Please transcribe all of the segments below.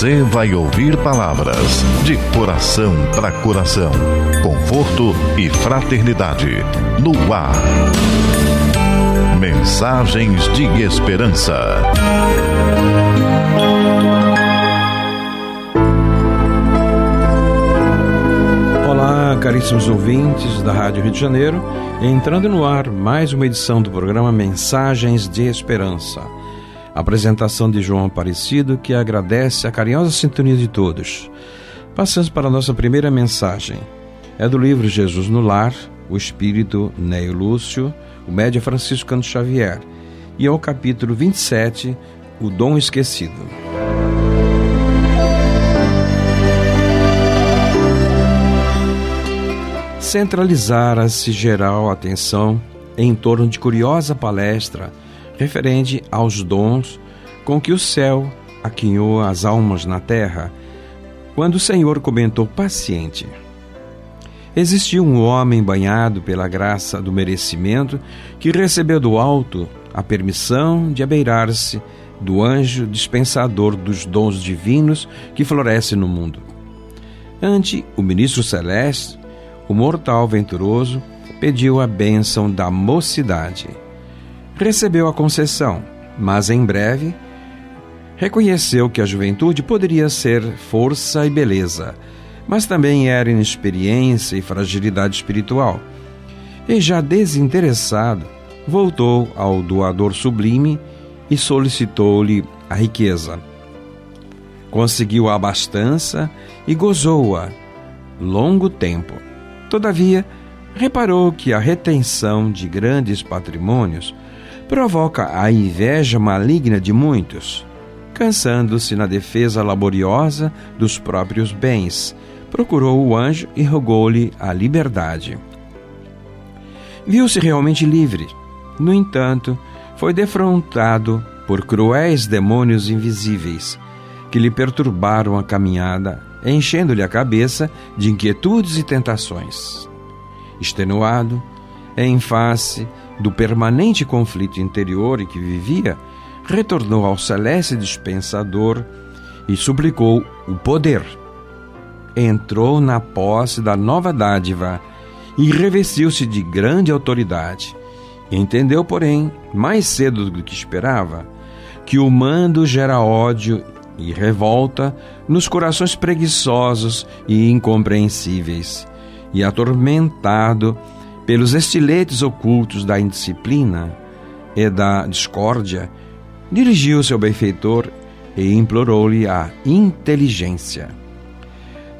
Você vai ouvir palavras de coração para coração, conforto e fraternidade, no ar. Mensagens de Esperança. Olá, caríssimos ouvintes da Rádio Rio de Janeiro, entrando no ar mais uma edição do programa Mensagens de Esperança. Apresentação de João Aparecido, que agradece a carinhosa sintonia de todos. Passamos para a nossa primeira mensagem. É do livro Jesus no Lar, o Espírito Neio Lúcio, o médium Francisco Cândido Xavier, e ao capítulo 27, o Dom Esquecido. Centralizara-se geral atenção em torno de curiosa palestra referente aos dons com que o céu aquinhou as almas na terra, quando o Senhor comentou paciente: existiu um homem banhado pela graça do merecimento que recebeu do alto a permissão de abeirar-se do anjo dispensador dos dons divinos que floresce no mundo. Ante o ministro celeste, o mortal venturoso pediu a bênção da mocidade. Recebeu a concessão, mas em breve reconheceu que a juventude poderia ser força e beleza, mas também era inexperiência e fragilidade espiritual. E já desinteressado, voltou ao doador sublime e solicitou-lhe a riqueza. Conseguiu a abastança e gozou-a longo tempo. Todavia, reparou que a retenção de grandes patrimônios provoca a inveja maligna de muitos. Cansando-se na defesa laboriosa dos próprios bens, procurou o anjo e rogou-lhe a liberdade. Viu-se realmente livre. No entanto, foi defrontado por cruéis demônios invisíveis, que lhe perturbaram a caminhada, enchendo-lhe a cabeça de inquietudes e tentações. Extenuado, em face do permanente conflito interior em que vivia, retornou ao celeste dispensador e suplicou o poder. Entrou na posse da nova dádiva e revestiu-se de grande autoridade. Entendeu, porém, mais cedo do que esperava, que o mando gera ódio e revolta nos corações preguiçosos e incompreensíveis, e atormentado pelos estiletes ocultos da indisciplina e da discórdia, dirigiu-se ao benfeitor e implorou-lhe a inteligência.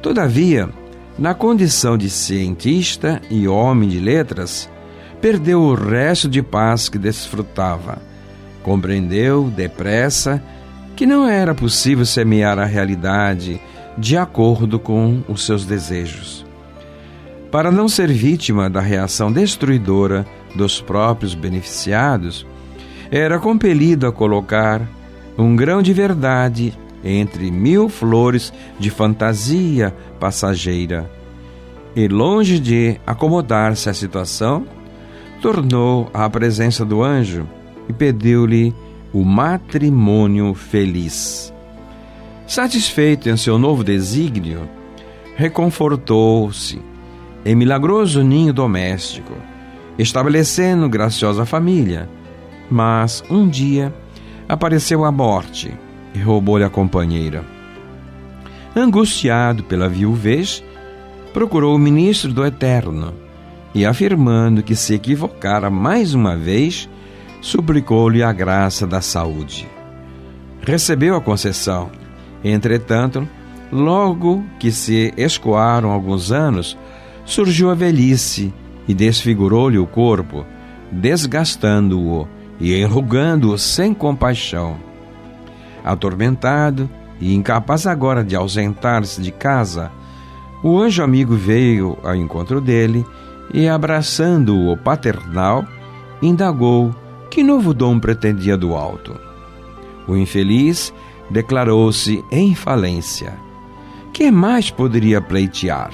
Todavia, na condição de cientista e homem de letras, perdeu o resto de paz que desfrutava. Compreendeu, depressa, que não era possível semear a realidade de acordo com os seus desejos. Para não ser vítima da reação destruidora dos próprios beneficiados, era compelido a colocar um grão de verdade entre 1000 flores de fantasia passageira. E, longe de acomodar-se à situação, tornou à presença do anjo e pediu-lhe o matrimônio feliz. Satisfeito em seu novo desígnio, reconfortou-se em milagroso ninho doméstico, estabelecendo graciosa família. Mas um dia apareceu a morte e roubou-lhe a companheira. Angustiado pela viuvez, procurou o ministro do Eterno e, afirmando que se equivocara mais uma vez, suplicou-lhe a graça da saúde. Recebeu a concessão. Entretanto, logo que se escoaram alguns anos, surgiu a velhice e desfigurou-lhe o corpo, desgastando-o e enrugando-o sem compaixão. Atormentado e incapaz agora de ausentar-se de casa, o anjo amigo veio ao encontro dele e, abraçando-o paternal, indagou que novo dom pretendia do alto. O infeliz declarou-se em falência. Que mais poderia pleitear?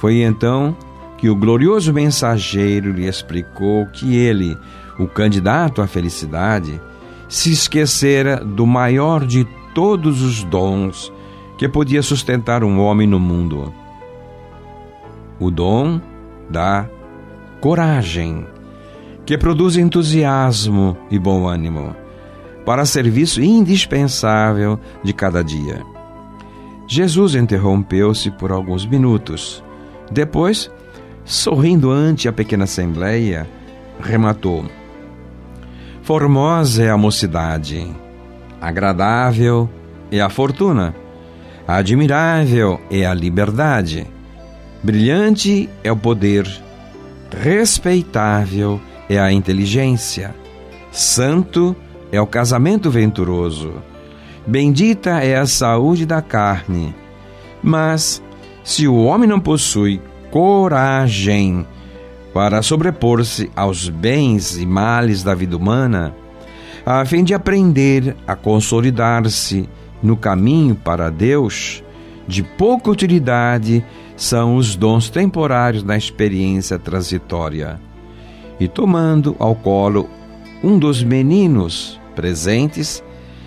Foi então que o glorioso mensageiro lhe explicou que ele, o candidato à felicidade, se esquecera do maior de todos os dons que podia sustentar um homem no mundo. O dom da coragem, que produz entusiasmo e bom ânimo para serviço indispensável de cada dia. Jesus interrompeu-se por alguns minutos. Depois, sorrindo ante a pequena assembleia, rematou: Formosa é a mocidade, agradável é a fortuna, admirável é a liberdade, brilhante é o poder, respeitável é a inteligência, santo é o casamento venturoso, bendita é a saúde da carne. Mas, se o homem não possui coragem para sobrepor-se aos bens e males da vida humana, a fim de aprender a consolidar-se no caminho para Deus, de pouca utilidade são os dons temporários da experiência transitória. E tomando ao colo um dos meninos presentes,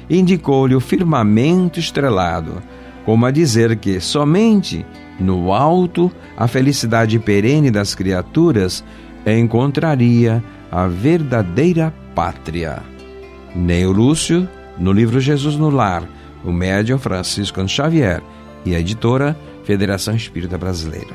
indicou-lhe o firmamento estrelado, como a dizer que somente no alto a felicidade perene das criaturas encontraria a verdadeira pátria. Neo Lúcio, no livro Jesus no Lar, o médium Francisco Xavier e a editora Federação Espírita Brasileira.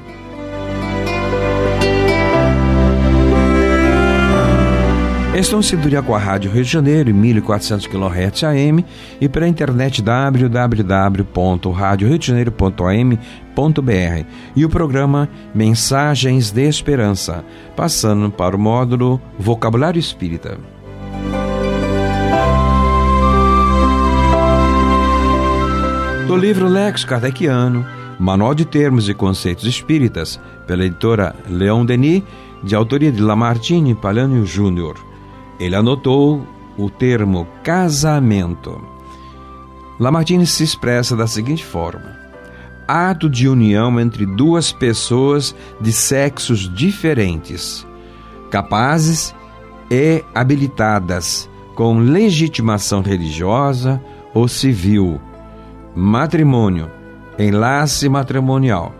Estão em sintonia com a Rádio Rio de Janeiro, em 1400 kHz AM, e pela internet www.radioriodejaneiro.am.br, e o programa Mensagens de Esperança, passando para o módulo Vocabulário Espírita. Do livro Lexo Kardeciano, Manual de Termos e Conceitos Espíritas, pela editora Leon Denis, de autoria de Lamartine Palhano Júnior. Ele anotou o termo casamento. Lamartine se expressa da seguinte forma: ato de união entre duas pessoas de sexos diferentes, capazes e habilitadas com legitimação religiosa ou civil. Matrimônio, enlace matrimonial.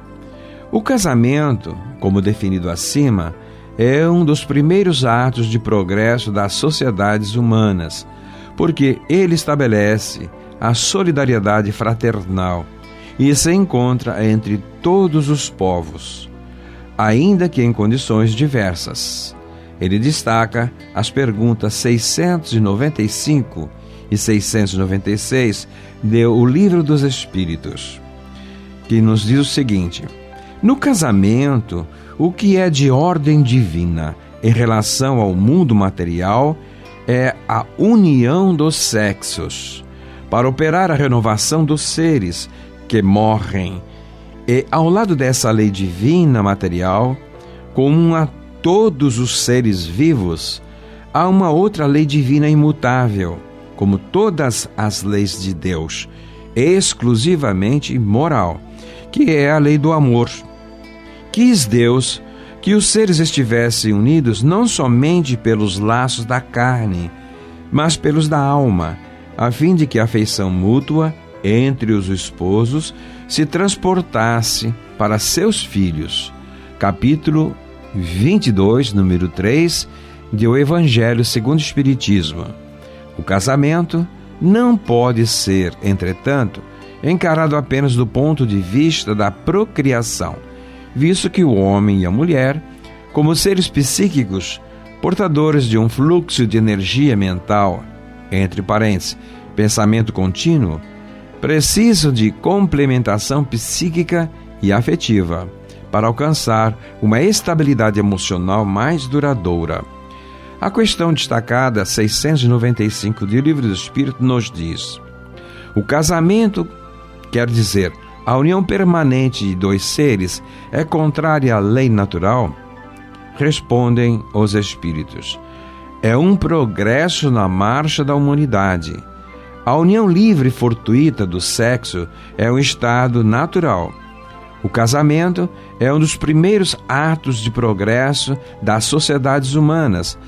O casamento, como definido acima, é um dos primeiros atos de progresso das sociedades humanas, porque ele estabelece a solidariedade fraternal e se encontra entre todos os povos, ainda que em condições diversas. Ele destaca as perguntas 695 e 696 do Livro dos Espíritos, que nos diz o seguinte: no casamento, o que é de ordem divina em relação ao mundo material é a união dos sexos, para operar a renovação dos seres que morrem. E ao lado dessa lei divina material, comum a todos os seres vivos, há uma outra lei divina imutável, como todas as leis de Deus, exclusivamente moral, que é a lei do amor. Quis Deus que os seres estivessem unidos não somente pelos laços da carne, mas pelos da alma, a fim de que a afeição mútua entre os esposos se transportasse para seus filhos. Capítulo 22, número 3, do Evangelho segundo o Espiritismo. O casamento não pode ser, entretanto, encarado apenas do ponto de vista da procriação, visto que o homem e a mulher, como seres psíquicos, portadores de um fluxo de energia mental, entre parênteses, pensamento contínuo, precisam de complementação psíquica e afetiva para alcançar uma estabilidade emocional mais duradoura. A questão destacada 695 do Livro do Espírito nos diz: o casamento, quer dizer, a união permanente de dois seres, é contrária à lei natural? Respondem os Espíritos: é um progresso na marcha da humanidade. A união livre e fortuita do sexo é um estado natural. O casamento é um dos primeiros atos de progresso das sociedades humanas,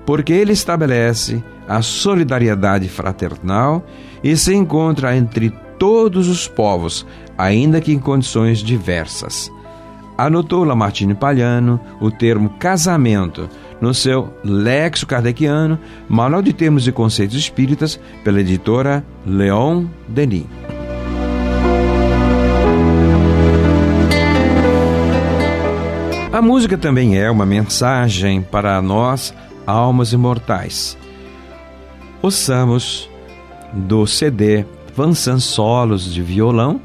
porque ele estabelece a solidariedade fraternal e se encontra entre todos os povos, ainda que em condições diversas. Anotou Lamartine Palhano o termo casamento no seu Lexo Kardeciano, Manual de Termos e Conceitos Espíritas, pela editora Leon Denis. A música também é uma mensagem para nós, almas imortais. Ouçamos do CD Vansan Solos de Violão,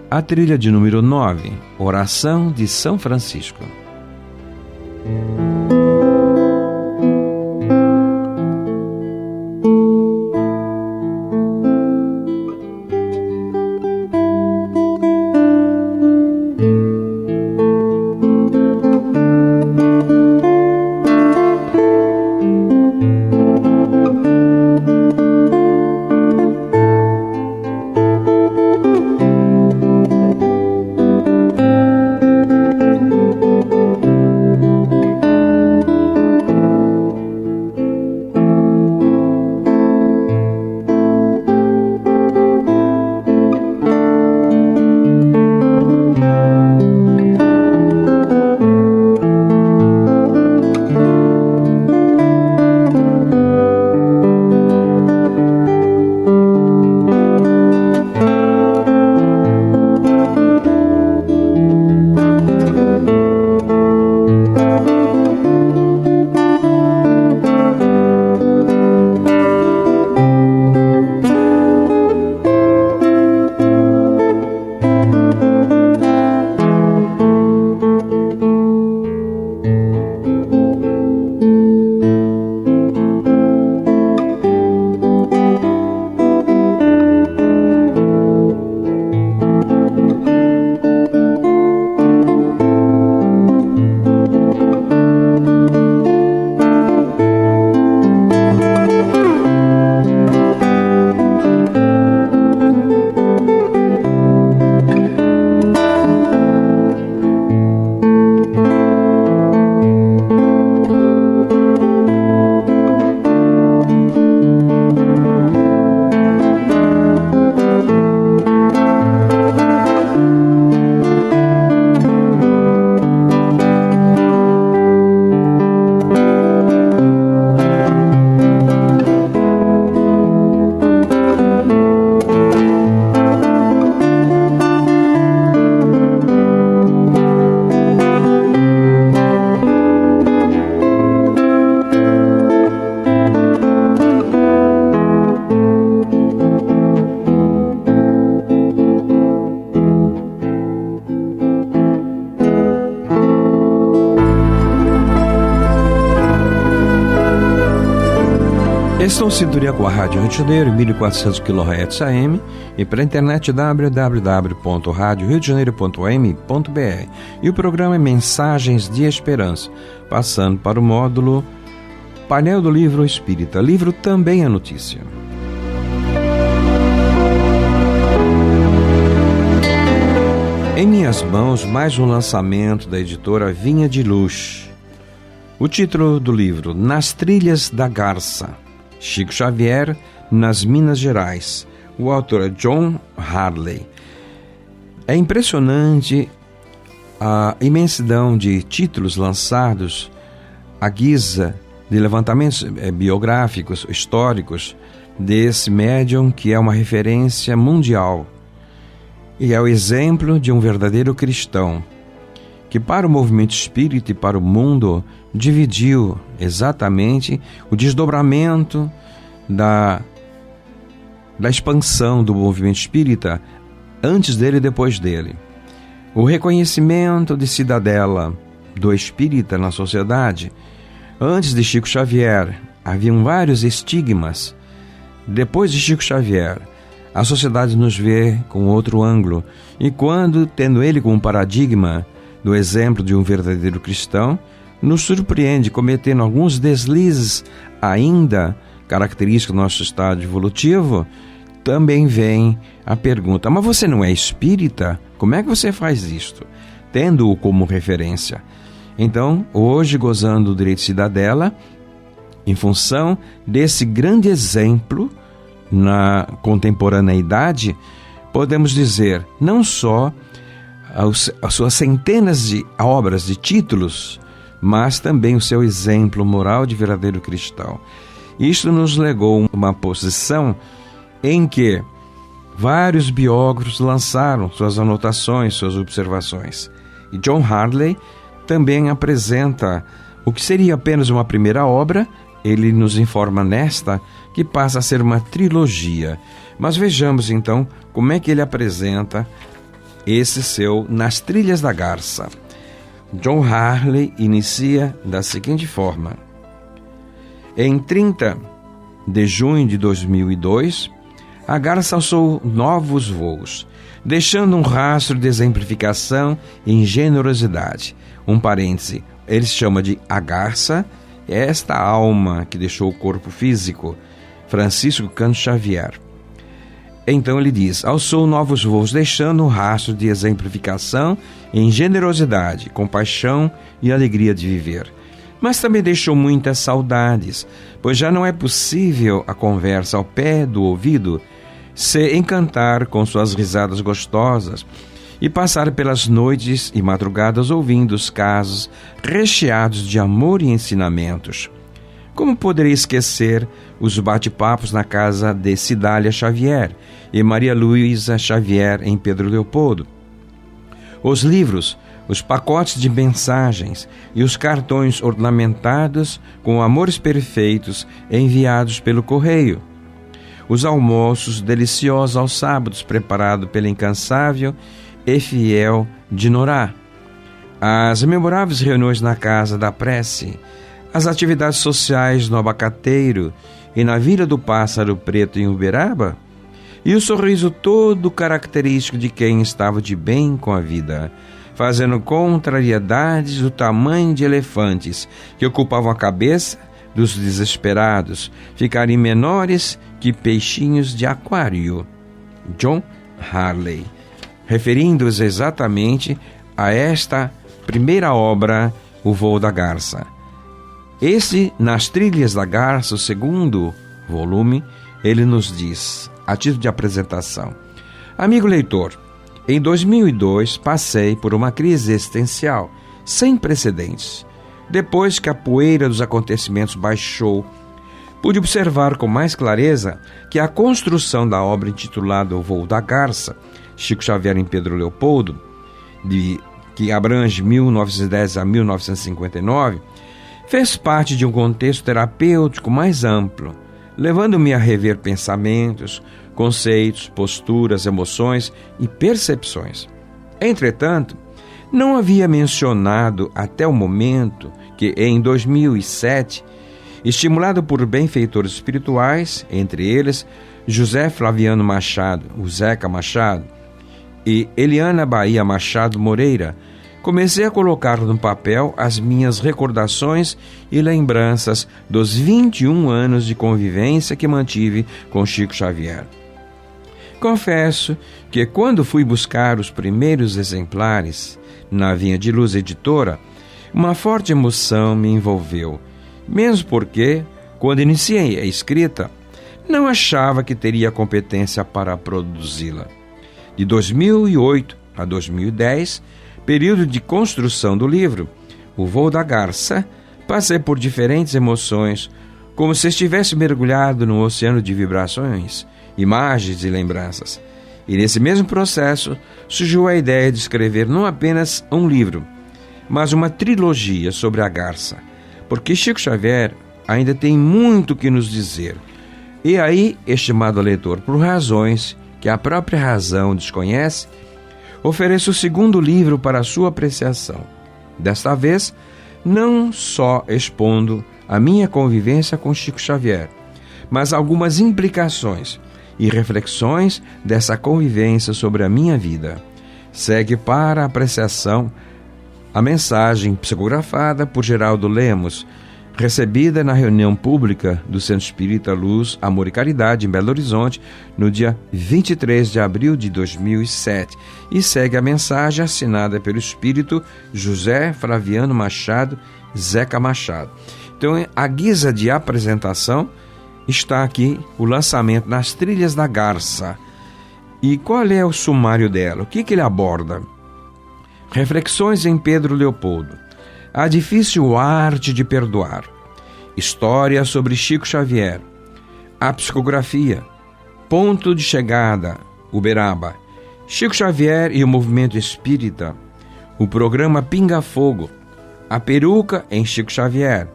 a trilha de número 9, Oração de São Francisco. Estão em sintonia com a Rádio Rio de Janeiro, 1400 kHz AM, e pela internet www.radioriodejaneiro.am.br. E o programa é Mensagens de Esperança, passando para o módulo Painel do Livro Espírita. Livro também é notícia. Em minhas mãos, mais um lançamento da editora Vinha de Luz. O título do livro: Nas Trilhas da Garça, Chico Xavier, nas Minas Gerais. O autor é John Harley. É impressionante a imensidão de títulos lançados à guisa de levantamentos biográficos, históricos, desse médium que é uma referência mundial e é o exemplo de um verdadeiro cristão, que para o movimento espírita e para o mundo dividiu exatamente o desdobramento da expansão do movimento espírita antes dele e depois dele. O reconhecimento de cidadela do espírita na sociedade. Antes de Chico Xavier, haviam vários estigmas. Depois de Chico Xavier, a sociedade nos vê com outro ângulo. E quando, tendo ele como paradigma do exemplo de um verdadeiro cristão, nos surpreende cometendo alguns deslizes ainda característicos do nosso estado evolutivo, também vem a pergunta: mas você não é espírita? Como é que você faz isto? Tendo-o como referência. Então, hoje, gozando do direito de cidadela, em função desse grande exemplo na contemporaneidade, podemos dizer não só as suas centenas de obras, de títulos, mas também o seu exemplo moral de verdadeiro cristão. Isto nos legou uma posição em que vários biógrafos lançaram suas anotações, suas observações. E John Harley também apresenta o que seria apenas uma primeira obra. Ele nos informa nesta que passa a ser uma trilogia. Mas vejamos então como é que ele apresenta esse seu Nas Trilhas da Garça. John Harley inicia da seguinte forma: em 30 de junho de 2002, a garça alçou novos voos, deixando um rastro de exemplificação em generosidade. Um parêntese, ele se chama de a garça, esta alma que deixou o corpo físico, Francisco Cândido Xavier. Então ele diz: alçou novos voos, deixando um rastro de exemplificação em generosidade, compaixão e alegria de viver. Mas também deixou muitas saudades, pois já não é possível a conversa ao pé do ouvido se encantar com suas risadas gostosas e passar pelas noites e madrugadas ouvindo os casos recheados de amor e ensinamentos. Como poderia esquecer os bate-papos na casa de Cidália Xavier e Maria Luísa Xavier em Pedro Leopoldo? Os livros, os pacotes de mensagens e os cartões ornamentados com amores perfeitos enviados pelo correio. Os almoços deliciosos aos sábados preparados pela incansável e fiel Dinorá. As memoráveis reuniões na Casa da Prece, as atividades sociais no Abacateiro e na Vila do Pássaro Preto em Uberaba, e o sorriso todo característico de quem estava de bem com a vida, fazendo contrariedades do tamanho de elefantes que ocupavam a cabeça dos desesperados, ficarem menores que peixinhos de aquário. John Harley, referindo-se exatamente a esta primeira obra, O Voo da Garça. Esse, Nas Trilhas da Garça, o segundo volume, ele nos diz, a título de apresentação: amigo leitor, em 2002 passei por uma crise existencial sem precedentes. Depois que a poeira dos acontecimentos baixou, pude observar com mais clareza que a construção da obra intitulada O Voo da Garça, Chico Xavier em Pedro Leopoldo, que abrange 1910 a 1959, fez parte de um contexto terapêutico mais amplo, levando-me a rever pensamentos, conceitos, posturas, emoções e percepções. Entretanto, não havia mencionado até o momento que, em 2007, estimulado por benfeitores espirituais, entre eles José Flaviano Machado, o Zeca Machado, e Eliana Bahia Machado Moreira, comecei a colocar no papel as minhas recordações e lembranças dos 21 anos de convivência que mantive com Chico Xavier. Confesso que, quando fui buscar os primeiros exemplares na Vinha de Luz Editora, uma forte emoção me envolveu, mesmo porque, quando iniciei a escrita, não achava que teria competência para produzi-la. De 2008 a 2010, período de construção do livro, O Voo da Garça, passei por diferentes emoções, como se estivesse mergulhado num oceano de vibrações, imagens e lembranças. E nesse mesmo processo surgiu a ideia de escrever não apenas um livro, mas uma trilogia sobre a garça, porque Chico Xavier ainda tem muito que nos dizer. E aí, estimado leitor, por razões que a própria razão desconhece, ofereço o segundo livro para a sua apreciação. Desta vez, não só expondo a minha convivência com Chico Xavier, mas algumas implicações e reflexões dessa convivência sobre a minha vida. Segue para apreciação a mensagem psicografada por Geraldo Lemos, recebida na reunião pública do Centro Espírita Luz, Amor e Caridade, em Belo Horizonte, no dia 23 de abril de 2007. E segue a mensagem assinada pelo Espírito José Flaviano Machado, Zeca Machado. Então, à guisa de apresentação, está aqui o lançamento Nas Trilhas da Garça. E qual é o sumário dela? O que ele aborda? Reflexões em Pedro Leopoldo. A difícil arte de perdoar. História sobre Chico Xavier. A psicografia. Ponto de chegada, Uberaba. Chico Xavier e o movimento espírita. O programa Pinga Fogo. A peruca em Chico Xavier.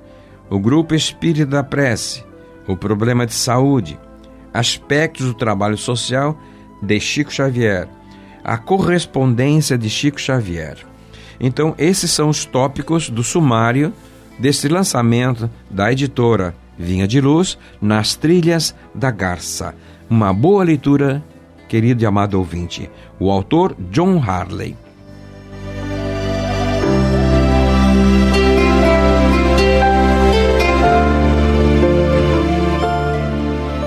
O grupo espírita da prece. O problema de saúde. Aspectos do trabalho social de Chico Xavier. A correspondência de Chico Xavier. Então, esses são os tópicos do sumário desse lançamento da editora Vinha de Luz, Nas Trilhas da Garça. Uma boa leitura, querido e amado ouvinte. O autor, John Harley.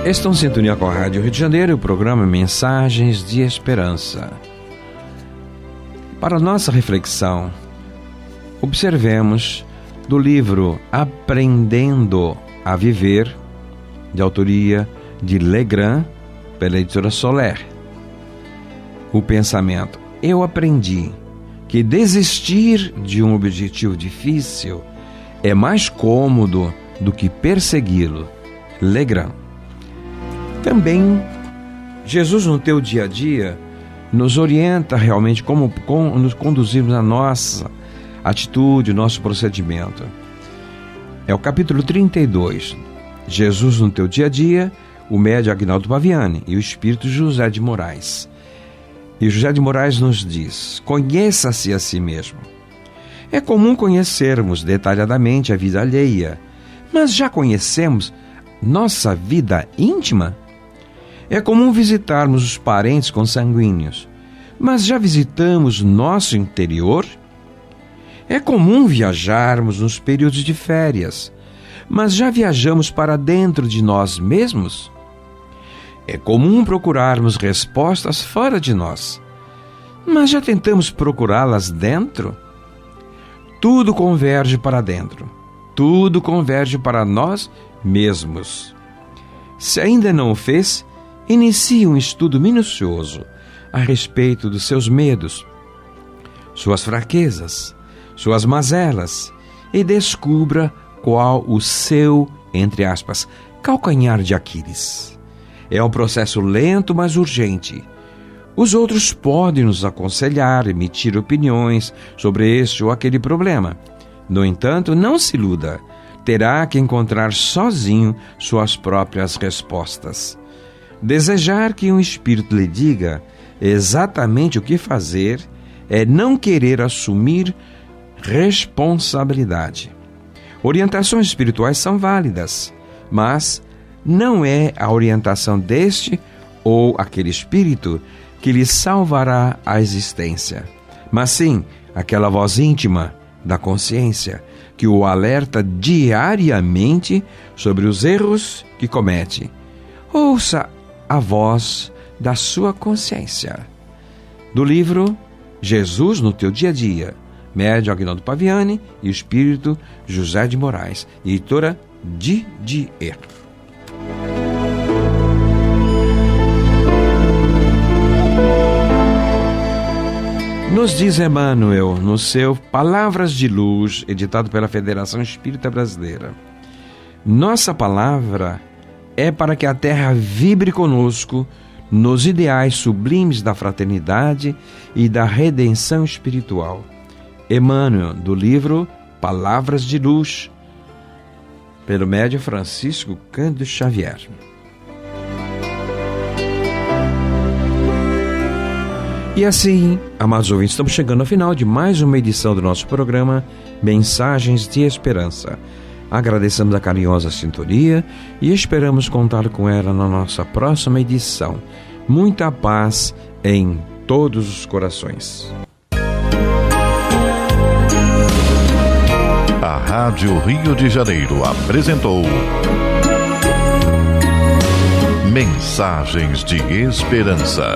Estão em sintonia com a Rádio Rio de Janeiro e o programa Mensagens de Esperança. Para nossa reflexão, observemos do livro Aprendendo a Viver, de autoria de Legrand, pela editora Soler. O pensamento: eu aprendi que desistir de um objetivo difícil é mais cômodo do que persegui-lo. Legrand. Também, Jesus no teu dia a dia nos orienta realmente como nos conduzirmos a nossa atitude, o nosso procedimento. É o capítulo 32. Jesus no teu dia a dia, o médium Agnaldo Paviani e o espírito José de Moraes. E José de Moraes nos diz: conheça-se a si mesmo. É comum conhecermos detalhadamente a vida alheia, mas já conhecemos nossa vida íntima? É comum visitarmos os parentes consanguíneos, mas já visitamos nosso interior? É comum viajarmos nos períodos de férias, mas já viajamos para dentro de nós mesmos? É comum procurarmos respostas fora de nós, mas já tentamos procurá-las dentro? Tudo converge para dentro, tudo converge para nós mesmos. Se ainda não o fez, inicie um estudo minucioso a respeito dos seus medos, suas fraquezas, suas mazelas, e descubra qual o seu, entre aspas, calcanhar de Aquiles. É um processo lento, mas urgente. Os outros podem nos aconselhar, emitir opiniões sobre este ou aquele problema. No entanto, não se iluda. Terá que encontrar sozinho suas próprias respostas. Desejar que um espírito lhe diga exatamente o que fazer é não querer assumir responsabilidade. Orientações espirituais são válidas, mas não é a orientação deste ou aquele espírito que lhe salvará a existência, mas sim aquela voz íntima da consciência que o alerta diariamente sobre os erros que comete. Ouça a voz da sua consciência. Do livro Jesus no teu dia a dia, médium Agnaldo Paviani e o espírito José de Moraes, editora Didier. Nos diz Emmanuel no seu Palavras de Luz, editado pela Federação Espírita Brasileira: nossa palavra é para que a terra vibre conosco nos ideais sublimes da fraternidade e da redenção espiritual. Emmanuel, do livro Palavras de Luz, pelo médium Francisco Cândido Xavier. E assim, amados ouvintes, estamos chegando ao final de mais uma edição do nosso programa Mensagens de Esperança. Agradecemos a carinhosa sintonia e esperamos contar com ela na nossa próxima edição. Muita paz em todos os corações. A Rádio Rio de Janeiro apresentou Mensagens de Esperança.